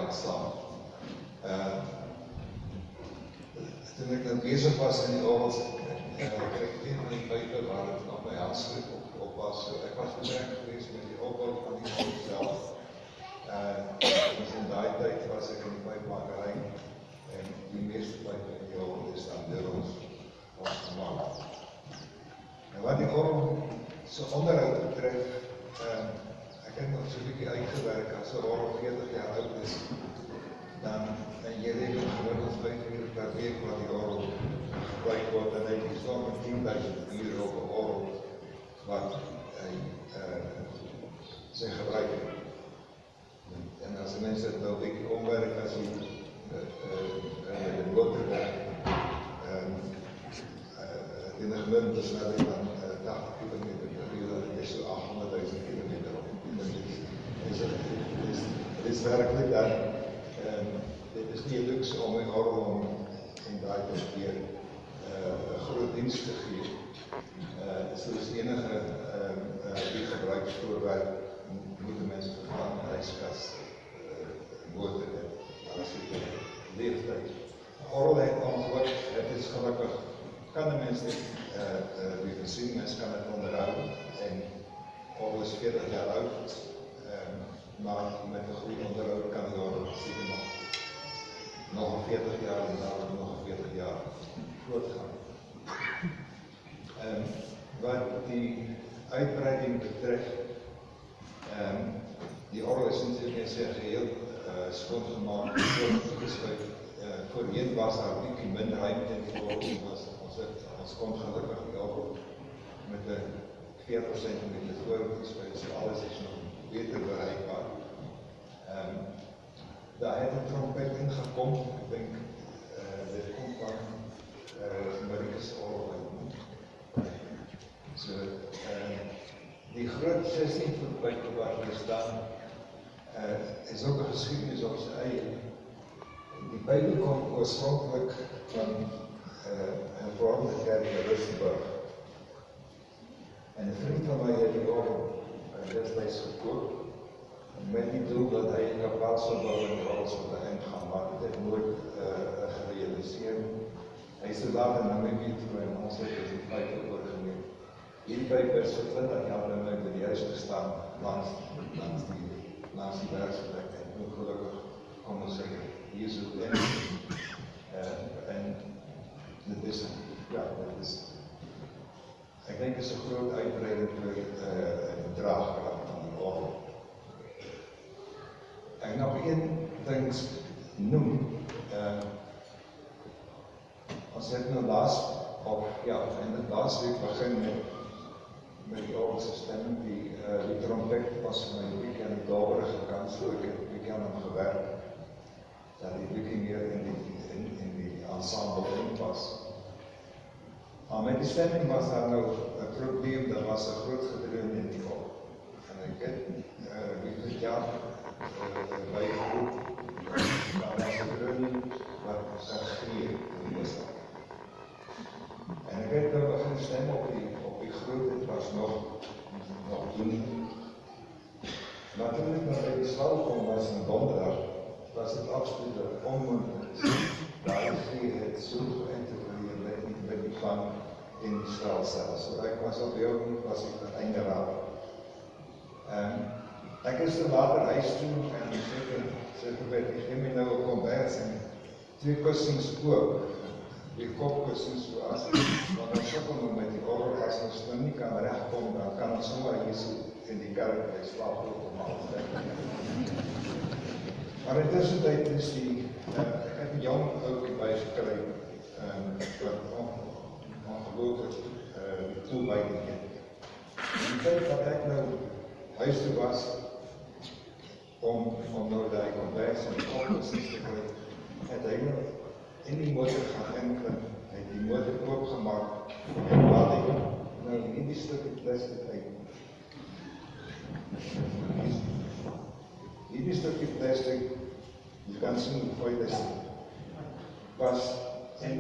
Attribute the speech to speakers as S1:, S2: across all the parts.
S1: gaan saam. Toen ek nou bezig was in die orgels, kreeg ek een van die pype waar het op my handskrift op was. So ek was betrek geweest met die opbouw van die orgel self. Dus in die tyd was ek in die pypmakerij en die meeste pype in die orgel is dan deur ons gemaakt. En wat die orgel so onderhoud betref, ek het nog so'n bykie uitgewerk as die orgel 40 jaar oud is, dan en jy reken gemiddeld 5 uur per week wat die orgel gebruik word, en hy staan met 10.000 uur op die orgel wat hy sy gebruik het. En as die mense het nou bykie omwerk, as hy die motorwerk in die gemiddeld is nou dan 80 km per uur, dat is so 800.000 km op die minuut. Het is werkelijk dat dit is nie luks om my orgel om en daai te keer groot dienst te gee. So is enige die gebruiksvoorwerk moet die mens vergaan, huiskas, motor en alles die leeftijd. Orgel het ongeluk, het is gelukkig, kan die mens dit wie versien, mens kan het onderhoud en orgel is 40 jaar oud, maar met een goede onderhoud kan die orgel seker nog 40 jaar en daarom nog 40 jaar voortgaan. Wat die uitbreiding betreft, die orgel is natuurlijk in sy geheel skoongemaakt, voorheen was daar bykie min ruimte in die orgel, ons kon gelukkig die orgel met een 40 cm voorgespuit, so alles is nog beter bereikbaar. Daar het een trompet ingekom, ek denk, dit kom van Marikus orgel. So, die groot 16 voet pype waar hier staan, is ook een geschiedenis op sy eie. Die pype kom oorspronkelijk van een vormende kerk in Rustenburg. En een vriend van my het die orgel destijds gekoop, met die doel dat hy een kapel sal bou en die orgel sal erin gaan, maar dit het nooit gerealiseer. Hy is so laat in Namibië toe en ons het die pype oorgeneem. Hierdie pype is vir 20 jaar by my by die huis gestaan langs die werksplek en ongelukkig kom ons zeggen, hier so in. En dit is, ja, dit is, ek denk is een groot uitbreiding vir die draagkracht van die orgel. Ek nog een ding noem, ons het nou laas week begin met die orgelsysteem, die trompet was my bykie aan die daberige kant, so ek het bykie aan hom gewerk, dat die bykie meer in die ensemble in was. Maar met die stemming was daar nou een probleem, dat was een groot gedreun in die orgel. En ek het dit jaar bijgeroep, daar was een dreun wat sy greer in die misdag. En ek het nou begin stem op die groot, dit was nog doen. Maar toen ek nou by die stal kom was in donderdag, was het absoluut onmoontlik. Daar die greer het so geïntegreer met die klank in die stal selfs. So ek was op jou nie, was ek het einde raak. Ek is er later huis toe en sê vir ek gee my nou een kombers en 2 kussings oop. Die kopkussings so as want ek sukkel nou met die orgel, as ons nou nie kan rechtkom, dan kan ons sommer hier so in die kerk by slaap op om alles te doen. Maar in tussentijd is ek het een jong oukie bijgekry, wat ongelooflik toewijding het. Die tyd wat ek nou huis toe was, om nou die kombers en die kopkussings te kry, het hy nou in die motor gaan inklim, het die motor oopgemaak, en laat hy nou in die stukkie plastic uit. Hierdie stukkie plastic, jy kan sien hoe vuil is, was in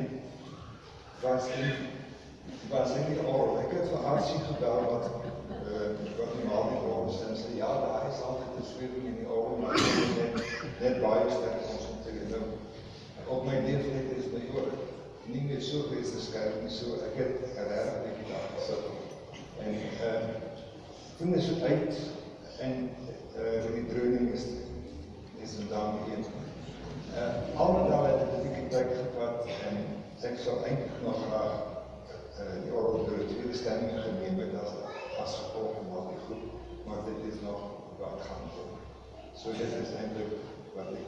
S1: die orgel. Ek het vir Arsie gebel wat normaal die orgel stem, sê ja, daar is altyd 'n swering in die orgel, maar net baie sterk nie meer so wees geskryf nie, so ek het regtig 'n bietjie daar gesit. En toen is het uit en die droning is en dan een. Allemaal het ek 'n bietjie tyd gevat en ek sou eintlik nog graag die orgel deur 'n tweede stemming geneem het as gevolg van wat ek goed, maar dit is nog wat gaan doen. So dit is eintlik wat ek